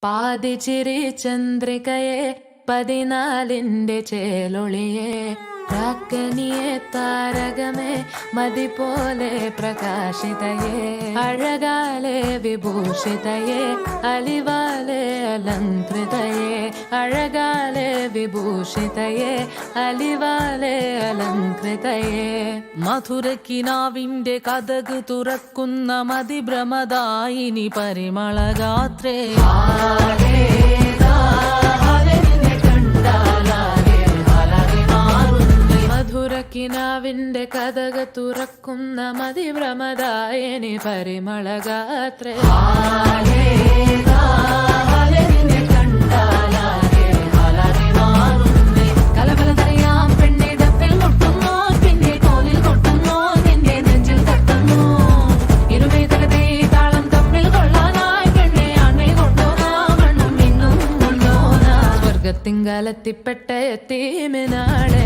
പാതിച്ചിരി ചന്ദ്രികയെ 14ന്റെ ചേലൊളിയെ രാക്കനിയെ താരകമേ മതി പോലെ പ്രകാശിതയെ അഴകാലെ വിഭൂഷിതയെ അലിവാലെ അലങ്കൃതയെ അഴകാലെ വിഭൂഷിതയെ അലിവാലെ അലങ്കൃതയെ മധുരക്കിനാവിന്റെ കഥക് തുറക്കുന്ന മതിഭ്രമദായിനി പരിമളഗാത്രേ കിനാവിന്റെ കഥക തുറക്കുന്ന മതിഭ്രമദായിനി പരിമളഗാത്രേ കലബലതറിയാം പെണ്ണെ ഡപ്പിൽ മുട്ടുന്നു പിന്നെ കോലിൽ കൊട്ടുന്നു നിന്റെ നെഞ്ചിൽ തട്ടുന്നു ഇരുമേതകത്തെ താളം തമ്മിൽ കൊള്ളാനായി പെണ്ണെ ആണെ കൊണ്ടോനാ മണ്ണും ഇന്നും കൊണ്ടോനാ സ്വർഗത്തിങ്കലെത്തിപ്പെട്ട എത്തീമിനാളെ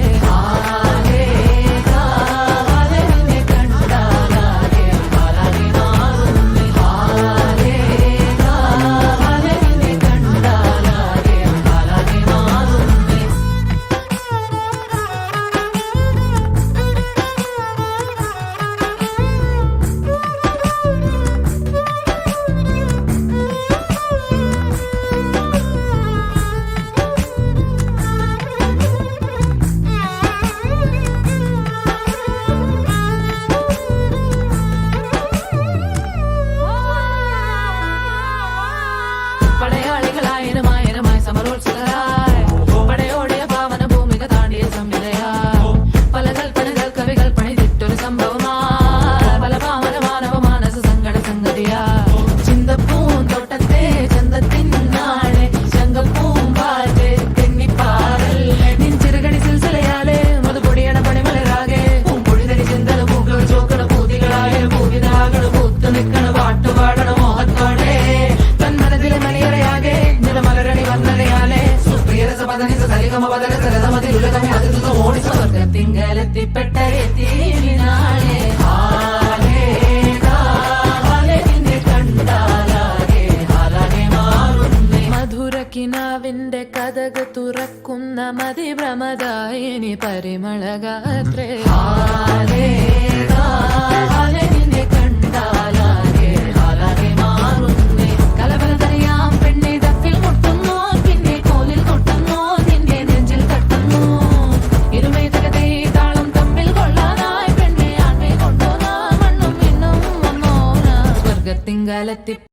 സ്വർഗത്തിങ്കലെത്തിപ്പെട്ട എത്തീമിനാളെ മധുരക്കിനാവിന്റെ കഥക തുറക്കുന്ന മതിഭ്രമദായിനി പരിമളഗാത്രേ കലബലതറിയാം പെണ്ണെ ഡപ്പിൽ മുട്ടുന്നു പിന്നെ കോലിൽ കൊട്ടുന്നു നിന്റെ നെഞ്ചിൽ തട്ടുന്നു ഇരുമേതകത്തെ താളം തമ്മിൽ കൊള്ളാനായി പെണ്ണെ ആൺമേ കൊണ്ടോനാ മണ്ണും ഇന്നും വന്നോനാ സ്വർഗത്തിങ്കലെത്തി